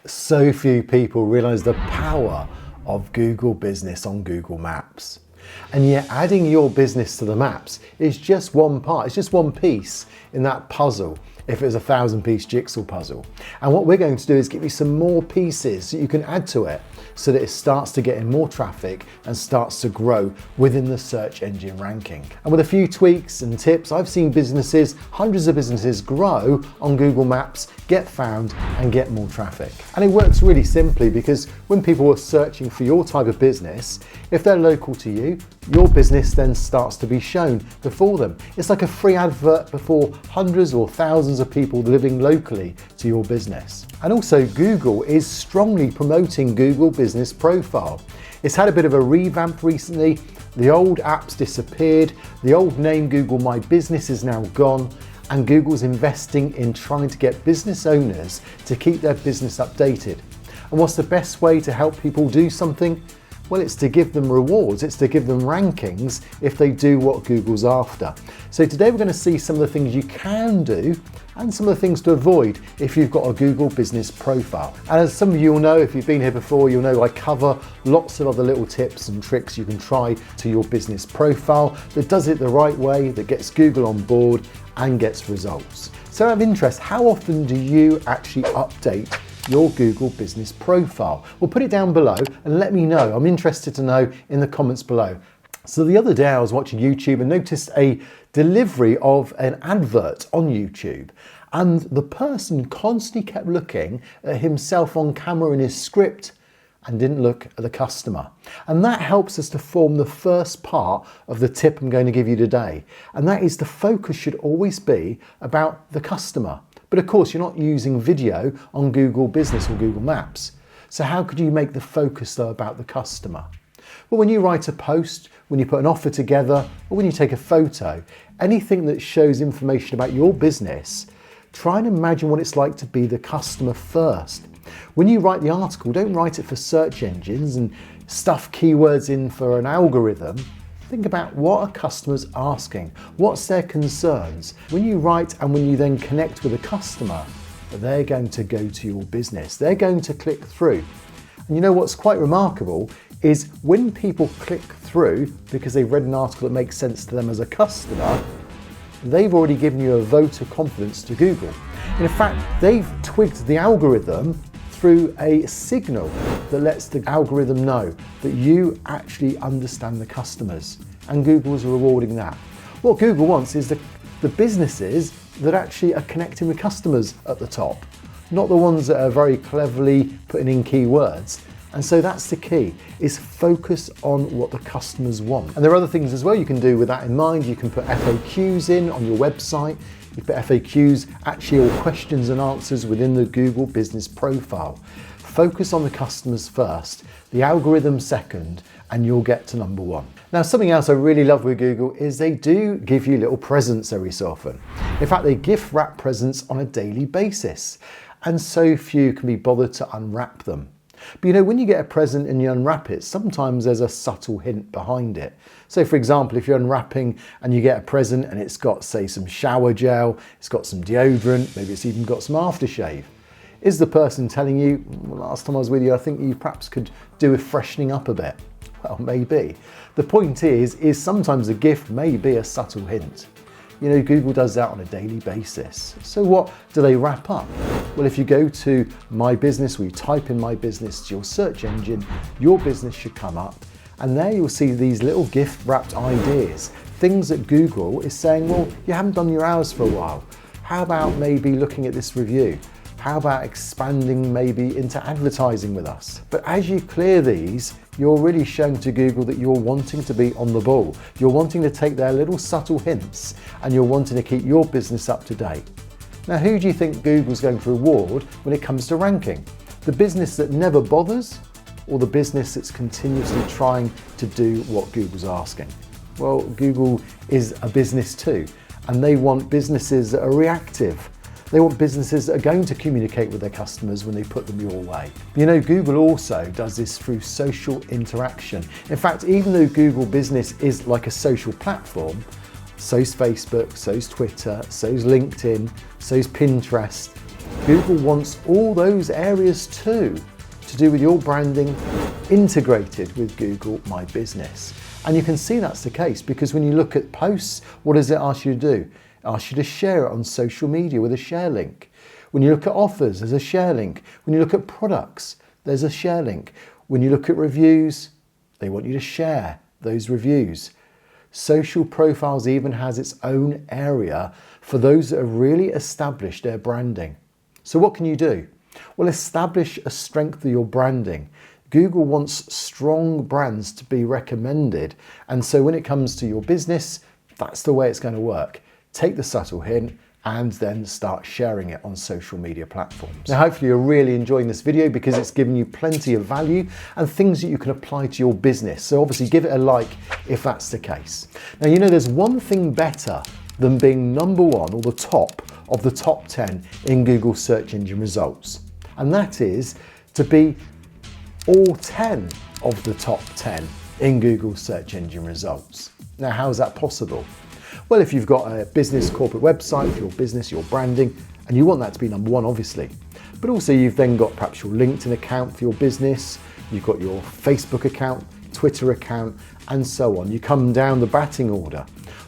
So few people realize the power of Google Business on Google Maps. And yet adding your business to the maps is just one part, it's just one piece in that puzzle if it was a 1,000-piece jigsaw puzzle. And what we're going to do is give you some more pieces that you can add to it so that it starts to get in more traffic and starts to grow within the search engine ranking. And with a few tweaks and tips, I've seen businesses, hundreds of businesses, grow on Google Maps, get found and get more traffic. And it works really simply because when people are searching for your type of business, if they're local to you, your business then starts to be shown before them. It's like a free advert before hundreds or thousands of people living locally to your business. And also Google is strongly promoting Google Business Profile. It's had a bit of a revamp recently. The old apps disappeared. The old name Google My Business is now gone. And Google's investing in trying to get business owners to keep their business updated. And what's the best way to help people do something? Well, it's to give them rewards, it's to give them rankings if they do what Google's after. So today we're going to see some of the things you can do and some of the things to avoid if you've got a Google Business Profile. And as some of you will know, if you've been here before, you'll know I cover lots of other little tips and tricks you can try to your business profile that does it the right way, that gets Google on board and gets results. So out of interest, how often do you actually update your Google Business Profile? Well, put it down below and let me know. I'm interested to know in the comments below. So the other day I was watching YouTube and noticed a delivery of an advert on YouTube, and the person constantly kept looking at himself on camera in his script and didn't look at the customer. And that helps us to form the first part of the tip I'm going to give you today. And that is the focus should always be about the customer. But of course, you're not using video on Google Business or Google Maps. So how could you make the focus though about the customer? Well, when you write a post, when you put an offer together, or when you take a photo, anything that shows information about your business, try and imagine what it's like to be the customer first. When you write the article, don't write it for search engines and stuff keywords in for an algorithm. Think about what are customers asking, what's their concerns. When you write and when you then connect with a customer, they're going to go to your business. They're going to click through. And you know what's quite remarkable is when people click through because they've read an article that makes sense to them as a customer, they've already given you a vote of confidence to Google. And in fact, they've twigged the algorithm through a signal that lets the algorithm know that you actually understand the customers, and Google's rewarding that. What Google wants is the businesses that actually are connecting with customers at the top, not the ones that are very cleverly putting in keywords. And so that's the key, is focus on what the customers want. And there are other things as well you can do with that in mind. You can put FAQs in on your website. You put FAQs, actually all questions and answers within the Google Business Profile. Focus on the customers first, the algorithm second, and you'll get to number one. Now, something else I really love with Google is they do give you little presents every so often. In fact, they gift wrap presents on a daily basis, and so few can be bothered to unwrap them. But you know, when you get a present and you unwrap it, sometimes there's a subtle hint behind it. So for example, if you're unwrapping and you get a present and it's got, say, some shower gel, it's got some deodorant, maybe it's even got some aftershave. Is the person telling you, well, last time I was with you, I think you perhaps could do with freshening up a bit? Well, maybe. The point is sometimes a gift may be a subtle hint. You know, Google does that on a daily basis. So what do they wrap up? Well, if you go to My Business, or you type in My Business to your search engine, your business should come up. And there you'll see these little gift wrapped ideas, things that Google is saying, well, you haven't done your hours for a while. How about maybe looking at this review? How about expanding maybe into advertising with us? But as you clear these, you're really showing to Google that you're wanting to be on the ball. You're wanting to take their little subtle hints and you're wanting to keep your business up to date. Now, who do you think Google's going to reward when it comes to ranking? The business that never bothers, or the business that's continuously trying to do what Google's asking? Well, Google is a business too, and they want businesses that are reactive. They want businesses that are going to communicate with their customers when they put them your way. You know, Google also does this through social interaction. In fact, even though Google Business is like a social platform, so's Facebook, so's Twitter, so's LinkedIn, so's Pinterest, Google wants all those areas too, to do with your branding integrated with Google My Business. And you can see that's the case because when you look at posts, what does it ask you to do? It asks you to share it on social media with a share link. When you look at offers, there's a share link. When you look at products, there's a share link. When you look at reviews, they want you to share those reviews. Social profiles even has its own area for those that have really established their branding. So what can you do? Well, establish a strength of your branding. Google wants strong brands to be recommended. And so when it comes to your business, that's the way it's going to work. Take the subtle hint and then start sharing it on social media platforms. Now, hopefully you're really enjoying this video because it's given you plenty of value and things that you can apply to your business. So obviously give it a like if that's the case. Now, you know, there's one thing better than being number one or the top of the top 10 in Google search engine results. And that is to be all 10 of the top 10 in Google search engine results. Now, how is that possible? Well, if you've got a business corporate website for your business, your branding, and you want that to be number one, obviously. But also you've then got perhaps your LinkedIn account for your business, you've got your Facebook account, Twitter account, and so on. You come down the batting order.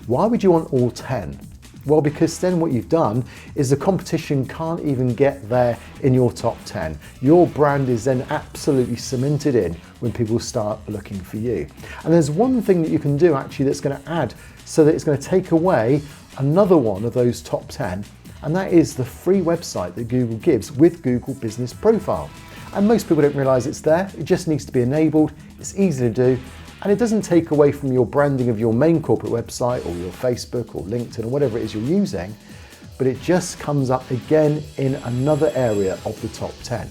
Why would you want all 10? Well, because then what you've done is the competition can't even get there in your top 10. Your brand is then absolutely cemented in when people start looking for you. And there's one thing that you can do actually that's going to add so that it's going to take away another one of those top 10, and that is the free website that Google gives with Google Business Profile. And most people don't realize it's there. It just needs to be enabled. It's easy to do. And it doesn't take away from your branding of your main corporate website or your Facebook or LinkedIn or whatever it is you're using, but it just comes up again in another area of the top 10.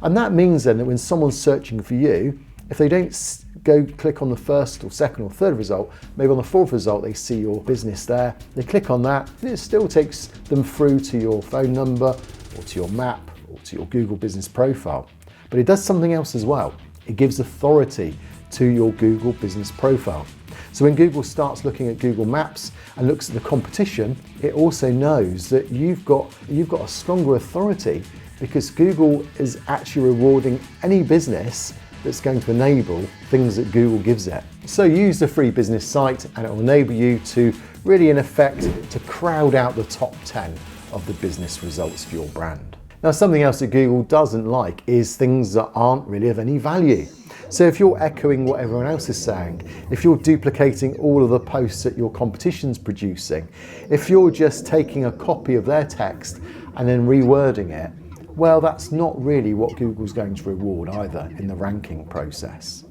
And that means then that when someone's searching for you, if they don't go click on the first or second or third result, maybe on the fourth result they see your business there, they click on that, and it still takes them through to your phone number or to your map or to your Google Business Profile. But it does something else as well. It gives authority to your Google Business Profile. So when Google starts looking at Google Maps and looks at the competition, it also knows that you've got a stronger authority because Google is actually rewarding any business that's going to enable things that Google gives it. So use the free business site and it will enable you to really, in effect, to crowd out the top 10 of the business results for your brand. Now, something else that Google doesn't like is things that aren't really of any value. So if you're echoing what everyone else is saying, if you're duplicating all of the posts that your competition's producing, if you're just taking a copy of their text and then rewording it, well, that's not really what Google's going to reward either in the ranking process.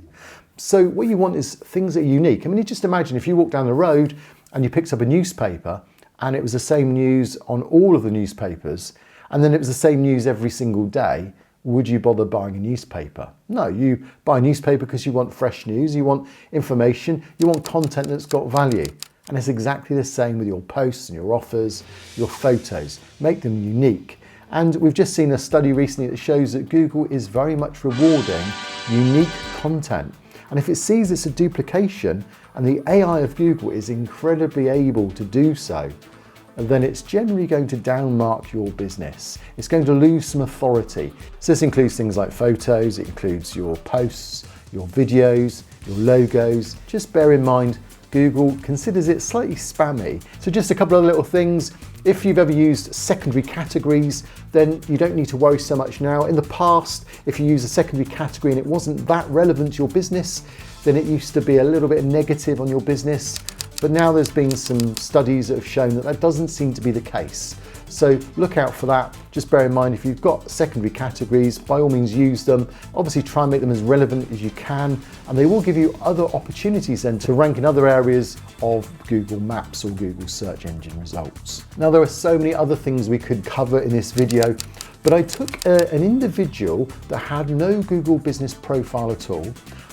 So what you want is things that are unique. I mean, you just imagine if you walked down the road and you picked up a newspaper and it was the same news on all of the newspapers, and then it was the same news every single day, would you bother buying a newspaper? No, you buy a newspaper because you want fresh news, you want information, you want content that's got value. And it's exactly the same with your posts and your offers, your photos. Make them unique. And we've just seen a study recently that shows that Google is very much rewarding unique content. And if it sees it's a duplication and the AI of Google is incredibly able to do so, then it's generally going to downmark your business. It's going to lose some authority. So this includes things like photos, it includes your posts, your videos, your logos. Just bear in mind, Google considers it slightly spammy. So just a couple of little things. If you've ever used secondary categories, then you don't need to worry so much now. In the past, if you use a secondary category and it wasn't that relevant to your business, then it used to be a little bit negative on your business. But now there's been some studies that have shown that that doesn't seem to be the case. So look out for that. Just bear in mind, if you've got secondary categories, by all means use them. Obviously try and make them as relevant as you can, and they will give you other opportunities then to rank in other areas of Google Maps or Google search engine results. Now, there are so many other things we could cover in this video, but I took an individual that had no Google Business Profile at all.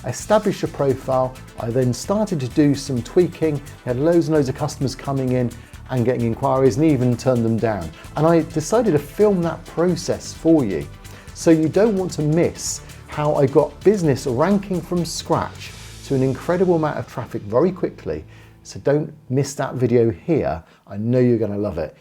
I established a profile, I then started to do some tweaking, had loads and loads of customers coming in and getting inquiries and even turned them down. And I decided to film that process for you. So you don't want to miss how I got business ranking from scratch to an incredible amount of traffic very quickly. So don't miss that video here. I know you're going to love it.